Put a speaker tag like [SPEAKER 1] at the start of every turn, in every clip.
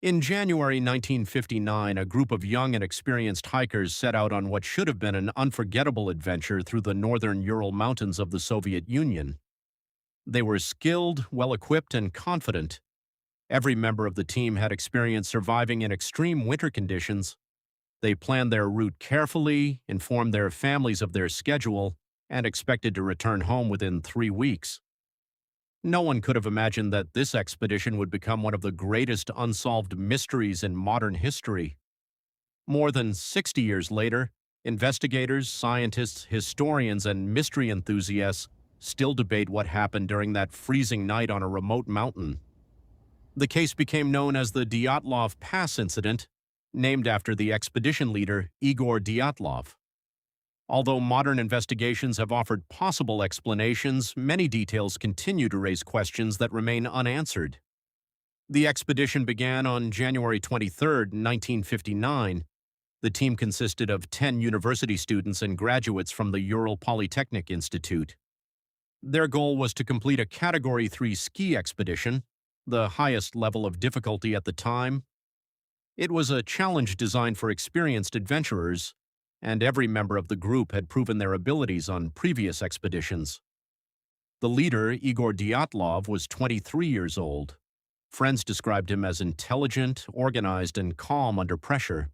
[SPEAKER 1] In January 1959, a group of young and experienced hikers set out on what should have been an unforgettable adventure through the northern Ural Mountains of the Soviet Union. They were skilled, well-equipped, and confident. Every member of the team had experience surviving in extreme winter conditions. They planned their route carefully, informed their families of their schedule, and expected to return home within 3 weeks. No one could have imagined that this expedition would become one of the greatest unsolved mysteries in modern history. More than 60 years later, investigators, scientists, historians, and mystery enthusiasts still debate what happened during that freezing night on a remote mountain. The case became known as the Dyatlov Pass incident, named after the expedition leader Igor Dyatlov. Although modern investigations have offered possible explanations, many details continue to raise questions that remain unanswered. The expedition began on January 23, 1959. The team consisted of 10 university students and graduates from the Ural Polytechnic Institute. Their goal was to complete a Category 3 ski expedition, the highest level of difficulty at the time. It was a challenge designed for experienced adventurers, and every member of the group had proven their abilities on previous expeditions. The leader, Igor Dyatlov, was 23 years old. Friends described him as intelligent, organized, and calm under pressure.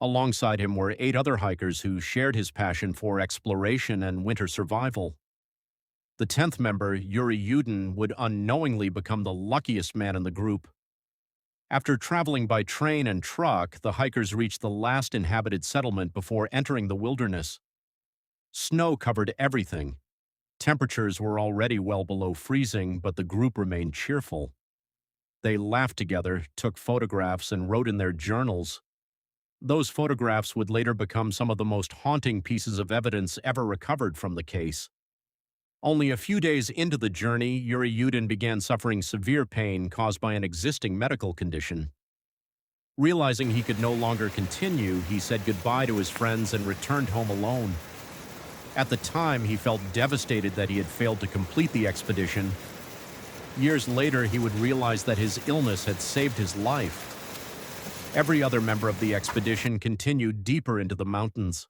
[SPEAKER 1] Alongside him were 8 other hikers who shared his passion for exploration and winter survival. The 10th member, Yuri Yudin, would unknowingly become the luckiest man in the group. After traveling by train and truck, the hikers reached the last inhabited settlement before entering the wilderness. Snow covered everything. Temperatures were already well below freezing, but the group remained cheerful. They laughed together, took photographs, and wrote in their journals. Those photographs would later become some of the most haunting pieces of evidence ever recovered from the case. Only a few days into the journey, Yuri Yudin began suffering severe pain caused by an existing medical condition. Realizing he could no longer continue, he said goodbye to his friends and returned home alone. At the time, he felt devastated that he had failed to complete the expedition. Years later, he would realize that his illness had saved his life. Every other member of the expedition continued deeper into the mountains.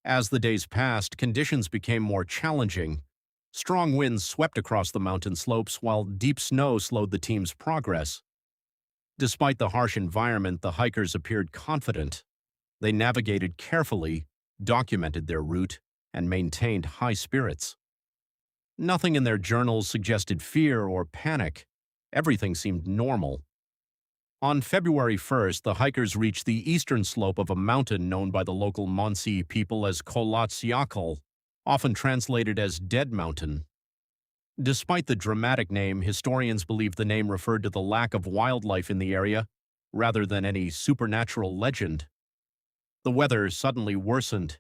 [SPEAKER 1] As the days passed, conditions became more challenging. Strong winds swept across the mountain slopes, while deep snow slowed the team's progress. Despite the harsh environment, the hikers appeared confident. They navigated carefully, documented their route, and maintained high spirits. Nothing in their journals suggested fear or panic. Everything seemed normal. On February 1st, the hikers reached the eastern slope of a mountain known by the local Monsey people as Kolatsiakal, often translated as Dead Mountain. Despite the dramatic name, historians believe the name referred to the lack of wildlife in the area, rather than any supernatural legend. The weather suddenly worsened.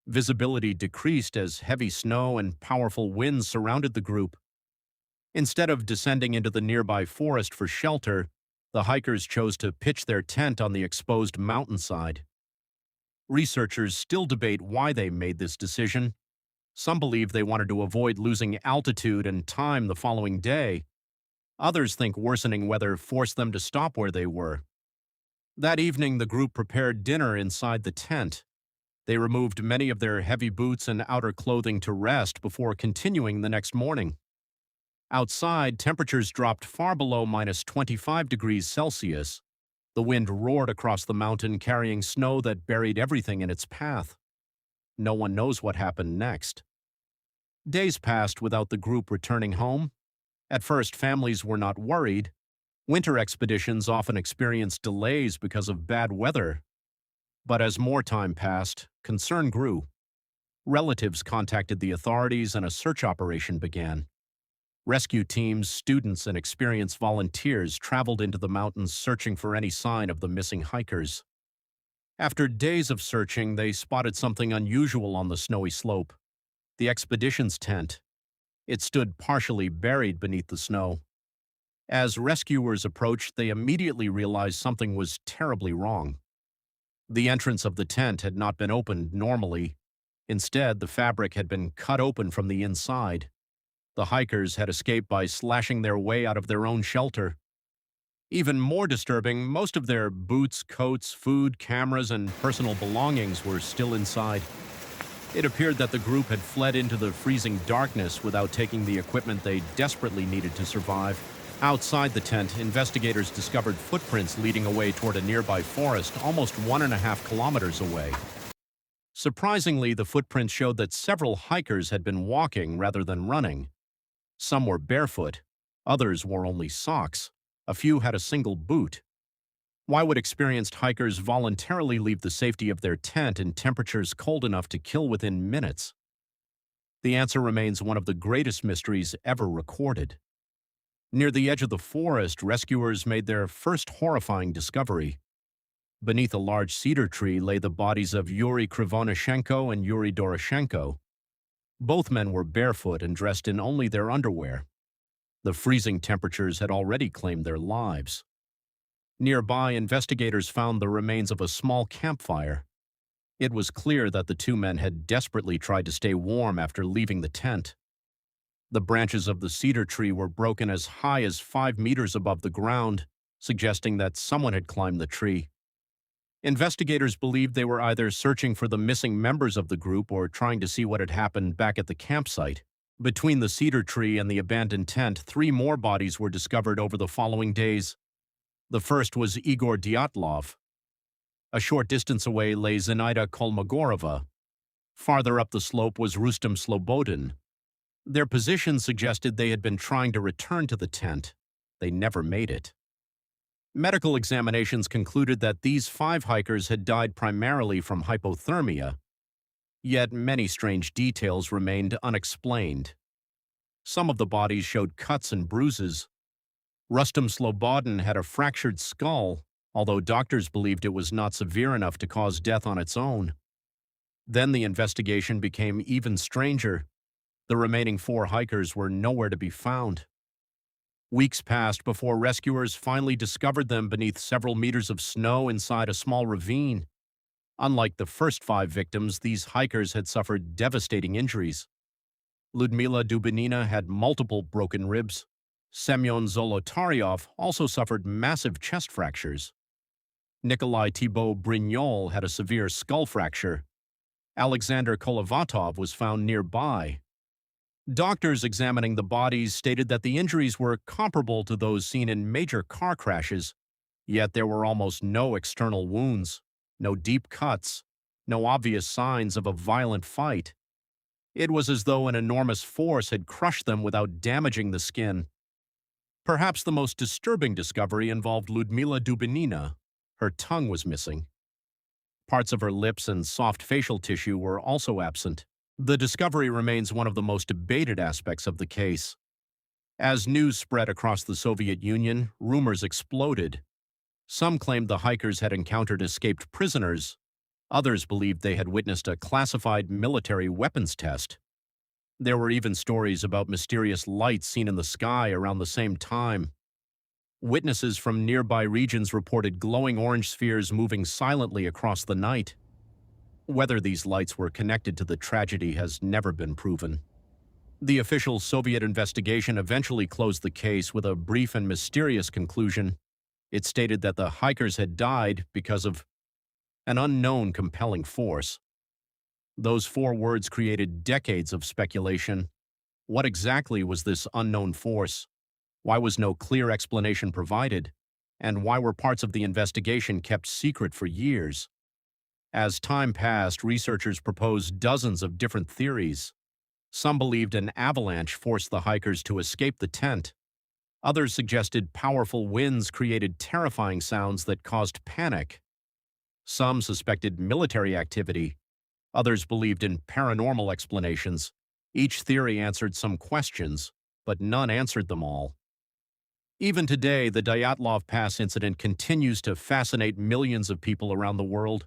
[SPEAKER 1] Visibility decreased as heavy snow and powerful winds surrounded the group. Instead of descending into the nearby forest for shelter, the hikers chose to pitch their tent on the exposed mountainside. Researchers still debate why they made this decision. Some believe they wanted to avoid losing altitude and time the following day. Others think worsening weather forced them to stop where they were. That evening, the group prepared dinner inside the tent. They removed many of their heavy boots and outer clothing to rest before continuing the next morning. Outside, temperatures dropped far below -25 degrees Celsius. The wind roared across the mountain, carrying snow that buried everything in its path. No one knows what happened next. Days passed without the group returning home. At first, families were not worried. Winter expeditions often experienced delays because of bad weather. But as more time passed, concern grew. Relatives contacted the authorities and a search operation began. Rescue teams, students, and experienced volunteers traveled into the mountains searching for any sign of the missing hikers. After days of searching, they spotted something unusual on the snowy slope: the expedition's tent. It stood partially buried beneath the snow. As rescuers approached, they immediately realized something was terribly wrong. The entrance of the tent had not been opened normally. Instead, the fabric had been cut open from the inside. The hikers had escaped by slashing their way out of their own shelter. Even more disturbing, most of their boots, coats, food, cameras, and personal belongings were still inside. It appeared that the group had fled into the freezing darkness without taking the equipment they desperately needed to survive. Outside the tent, investigators discovered footprints leading away toward a nearby forest almost 1.5 kilometers away. Surprisingly, the footprints showed that several hikers had been walking rather than running. Some were barefoot, others wore only socks, a few had a single boot. Why would experienced hikers voluntarily leave the safety of their tent in temperatures cold enough to kill within minutes? The answer remains one of the greatest mysteries ever recorded. Near the edge of the forest, rescuers made their first horrifying discovery. Beneath a large cedar tree lay the bodies of Yuri Krivonyshenko and Yuri Doroshenko. Both men were barefoot and dressed in only their underwear. The freezing temperatures had already claimed their lives. Nearby, investigators found the remains of a small campfire. It was clear that the two men had desperately tried to stay warm after leaving the tent. The branches of the cedar tree were broken as high as 5 meters above the ground, suggesting that someone had climbed the tree. Investigators believed they were either searching for the missing members of the group or trying to see what had happened back at the campsite. Between the cedar tree and the abandoned tent, 3 more bodies were discovered over the following days. The first was Igor Dyatlov. A short distance away lay Zenaida Kolmogorova. Farther up the slope was Rustem Slobodin. Their position suggested they had been trying to return to the tent. They never made it. Medical examinations concluded that these 5 hikers had died primarily from hypothermia. Yet many strange details remained unexplained. Some of the bodies showed cuts and bruises. Rustem Slobodin had a fractured skull, although doctors believed it was not severe enough to cause death on its own. Then the investigation became even stranger. The remaining 4 hikers were nowhere to be found. Weeks passed before rescuers finally discovered them beneath several meters of snow inside a small ravine. Unlike the first 5 victims, these hikers had suffered devastating injuries. Ludmila Dubinina had multiple broken ribs. Semyon Zolotaryov also suffered massive chest fractures. Nikolai Thibault Brignol had a severe skull fracture. Alexander Kolovatov was found nearby. Doctors examining the bodies stated that the injuries were comparable to those seen in major car crashes, yet there were almost no external wounds, no deep cuts, no obvious signs of a violent fight. It was as though an enormous force had crushed them without damaging the skin. Perhaps the most disturbing discovery involved Ludmila Dubinina. Her tongue was missing. Parts of her lips and soft facial tissue were also absent. The discovery remains one of the most debated aspects of the case. As news spread across the Soviet Union, rumors exploded. Some claimed the hikers had encountered escaped prisoners. Others believed they had witnessed a classified military weapons test. There were even stories about mysterious lights seen in the sky around the same time. Witnesses from nearby regions reported glowing orange spheres moving silently across the night. Whether these lights were connected to the tragedy has never been proven. The official Soviet investigation eventually closed the case with a brief and mysterious conclusion. It stated that the hikers had died because of an unknown compelling force. Those 4 words created decades of speculation. What exactly was this unknown force? Why was no clear explanation provided? And why were parts of the investigation kept secret for years? As time passed, researchers proposed dozens of different theories. Some believed an avalanche forced the hikers to escape the tent. Others suggested powerful winds created terrifying sounds that caused panic. Some suspected military activity. Others believed in paranormal explanations. Each theory answered some questions, but none answered them all. Even today, the Dyatlov Pass incident continues to fascinate millions of people around the world.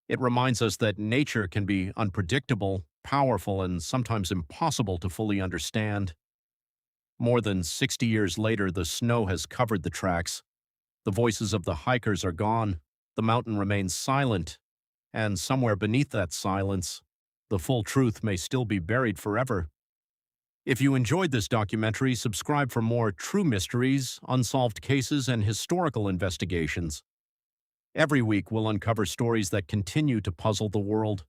[SPEAKER 1] It reminds us that nature can be unpredictable, powerful, and sometimes impossible to fully understand. More than 60 years later, the snow has covered the tracks. The voices of the hikers are gone. The mountain remains silent. And somewhere beneath that silence, the full truth may still be buried forever. If you enjoyed this documentary, subscribe for more true mysteries, unsolved cases, and historical investigations. Every week, we'll uncover stories that continue to puzzle the world.